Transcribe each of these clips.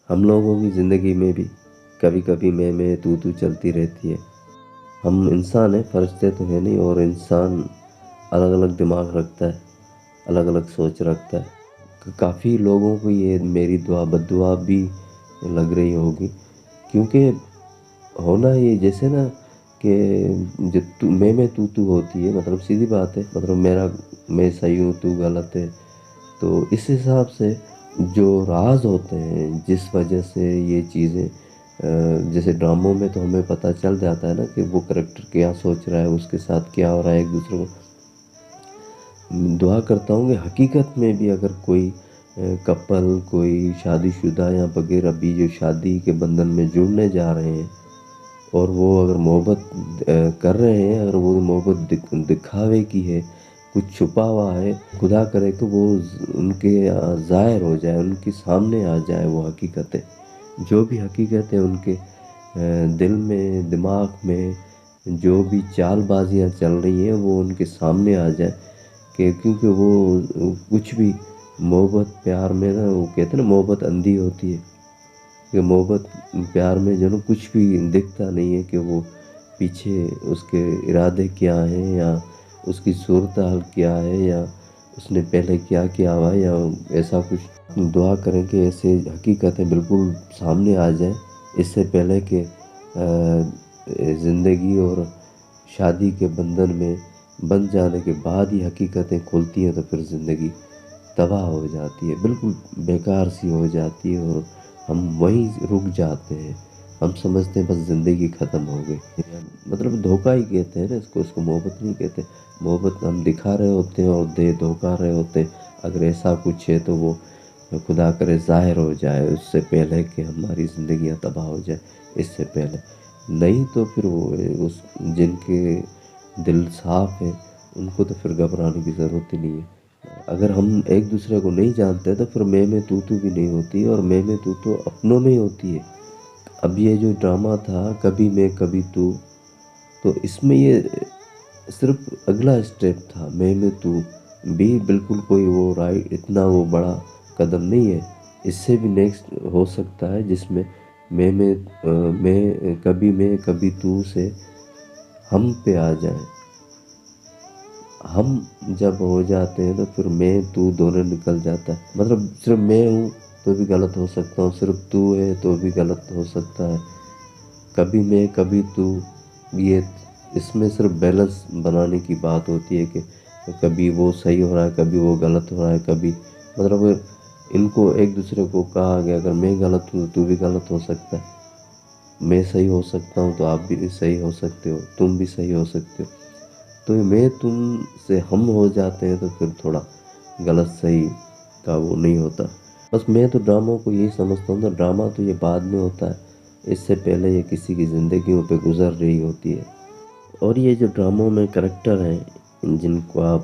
ہم لوگوں کی زندگی میں بھی کبھی کبھی میں تو چلتی رہتی ہے۔ ہم انسان ہیں، فرشتے تو ہیں نہیں، اور انسان الگ الگ دماغ رکھتا ہے، الگ الگ سوچ رکھتا ہے۔ کافی لوگوں کو یہ میری دعا بد دعا بھی لگ رہی ہوگی، کیونکہ ہونا یہ جیسے نا کہ میں تو ہوتی ہے، مطلب سیدھی بات ہے، مطلب میں صحیح ہوں تو غلط ہے۔ تو اس حساب سے جو راز ہوتے ہیں جس وجہ سے یہ چیزیں جیسے ڈراموں میں تو ہمیں پتہ چل جاتا ہے نا کہ وہ کریکٹر کیا سوچ رہا ہے، اس کے ساتھ کیا ہو رہا ہے، ایک دوسرے کو دعا کرتا ہوں کہ حقیقت میں بھی اگر کوئی کپل، کوئی شادی شدہ یا بغیر ابھی جو شادی کے بندھن میں جڑنے جا رہے ہیں، اور وہ اگر محبت کر رہے ہیں، اگر وہ محبت دکھاوے کی ہے، کچھ چھپا ہوا ہے، خدا کرے کہ وہ ان کے ظاہر ہو جائے، ان کے سامنے آ جائے وہ حقیقتیں، جو بھی حقیقتیں ان کے دل میں، دماغ میں جو بھی چال بازیاں چل رہی ہیں وہ ان کے سامنے آ جائے، کہ کیونکہ وہ کچھ بھی محبت پیار میں نا، وہ کہتے ہیں نا محبت اندھی ہوتی ہے، کہ محبت پیار میں جو نا کچھ بھی دکھتا نہیں ہے کہ وہ پیچھے اس کے ارادے کیا ہیں، یا اس کی صورتحال کیا ہے، یا اس نے پہلے کیا کیا ہوا ہے، یا ایسا کچھ۔ دعا کریں کہ ایسے حقیقتیں بالکل سامنے آ جائیں، اس سے پہلے کہ زندگی اور شادی کے بندھن میں بن جانے کے بعد ہی حقیقتیں کھلتی ہیں تو پھر زندگی تباہ ہو جاتی ہے، بالکل بیکار سی ہو جاتی ہے، اور ہم وہیں رک جاتے ہیں، ہم سمجھتے ہیں بس زندگی ختم ہو گئی، مطلب دھوکہ ہی کہتے ہیں نا اس کو محبت نہیں کہتے۔ محبت ہم دکھا رہے ہوتے ہیں اور دے دھوکا رہے ہوتے ہیں، اگر ایسا کچھ ہے تو وہ خدا کرے ظاہر ہو جائے اس سے پہلے کہ ہماری زندگیاں تباہ ہو جائے، اس سے پہلے نہیں تو پھر وہ جن کے دل صاف ہے ان کو تو پھر گھبرانے کی ضرورت ہی نہیں ہے۔ اگر ہم ایک دوسرے کو نہیں جانتے تو پھر میں تو بھی نہیں ہوتی، اور میں تو اپنوں میں ہی ہوتی ہے۔ اب یہ جو ڈرامہ تھا کبھی میں کبھی تو اس میں یہ صرف اگلا اسٹیپ تھا، میں تو بھی بالکل کوئی وہ اتنا وہ بڑا قدم نہیں ہے، اس سے بھی نیکسٹ ہو سکتا ہے، جس میں میں کبھی تو سے ہم پہ آ جائیں۔ ہم جب ہو جاتے ہیں تو پھر میں تو دونوں نکل جاتا ہے، مطلب صرف میں ہوں تو بھی غلط ہو سکتا ہوں، صرف تو ہے تو بھی غلط ہو سکتا ہے، کبھی میں کبھی تو، یہ اس میں صرف بیلنس بنانے کی بات ہوتی ہے کہ کبھی وہ صحیح ہو رہا ہے، کبھی وہ غلط ہو رہا ہے، کبھی مطلب ان کو ایک دوسرے کو کہا گیا اگر میں غلط ہوں تو بھی غلط ہو سکتا ہے، میں صحیح ہو سکتا ہوں تو آپ بھی صحیح ہو سکتے ہو، تم بھی صحیح ہو سکتے ہو، تو میں تم سے ہم ہو جاتے ہیں تو پھر تھوڑا غلط صحیح کا وہ نہیں ہوتا۔ بس میں تو ڈراموں کو یہی سمجھتا ہوں، تو ڈرامہ تو یہ بعد میں ہوتا ہے، اس سے پہلے یہ کسی کی زندگیوں پہ گزر رہی ہوتی ہے۔ اور یہ جو ڈراموں میں کریکٹر ہیں جن کو آپ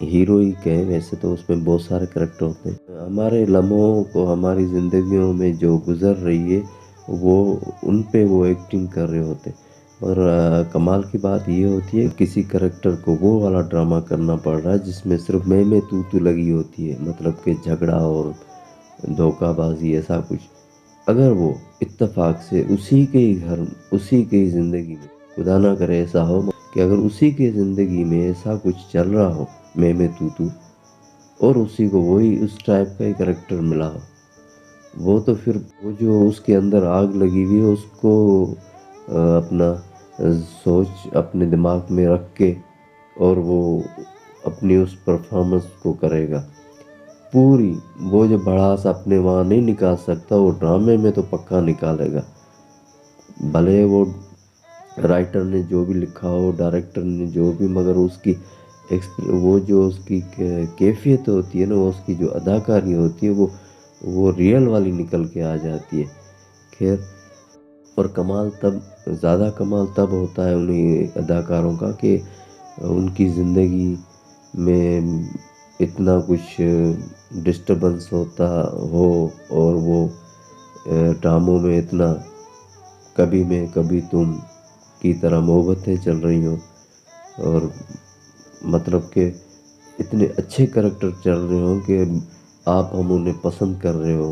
ہیرو ہی کہیں، ویسے تو اس میں بہت سارے کریکٹر ہوتے ہیں، ہمارے لمحوں کو، ہماری زندگیوں میں جو گزر رہی ہے وہ ان پہ وہ ایکٹنگ کر رہے ہوتے ہیں، اور کمال کی بات یہ ہوتی ہے کسی کریکٹر کو وہ والا ڈرامہ کرنا پڑ رہا ہے جس میں صرف میں تو لگی ہوتی ہے، مطلب کہ جھگڑا اور دھوکہ بازی ایسا کچھ، اگر وہ اتفاق سے اسی کے ہی گھر، اسی کے ہی زندگی میں، خدا نہ کرے ایسا ہو کہ اگر اسی کے زندگی میں ایسا کچھ چل رہا ہو میں تو اور اسی کو وہی اس ٹائپ کا ہی کریکٹر ملا ہو، وہ تو پھر وہ جو اس کے اندر آگ لگی ہوئی ہے اس کو اپنا سوچ اپنے دماغ میں رکھ کے اور وہ اپنی اس پرفارمنس کو کرے گا پوری، وہ جو بڑاس اپنے وہاں نہیں نکال سکتا وہ ڈرامے میں تو پکا نکالے گا، بھلے وہ رائٹر نے جو بھی لکھا ہو، ڈائریکٹر نے جو بھی، مگر اس کی وہ جو اس کی کیفیت ہوتی ہے نا، اس کی جو اداکاری ہوتی ہے وہ ریئل والی نکل کے آ جاتی ہے۔ خیر، اور کمال تب، زیادہ کمال تب ہوتا ہے انہیں اداکاروں کا کہ ان کی زندگی میں اتنا کچھ ڈسٹربنس ہوتا ہو، اور وہ ڈراموں میں اتنا کبھی میں کبھی تم کی طرح محبتیں چل رہی ہوں، اور مطلب کہ اتنے اچھے کریکٹر چل رہے ہوں کہ آپ ہم انہیں پسند کر رہے ہو،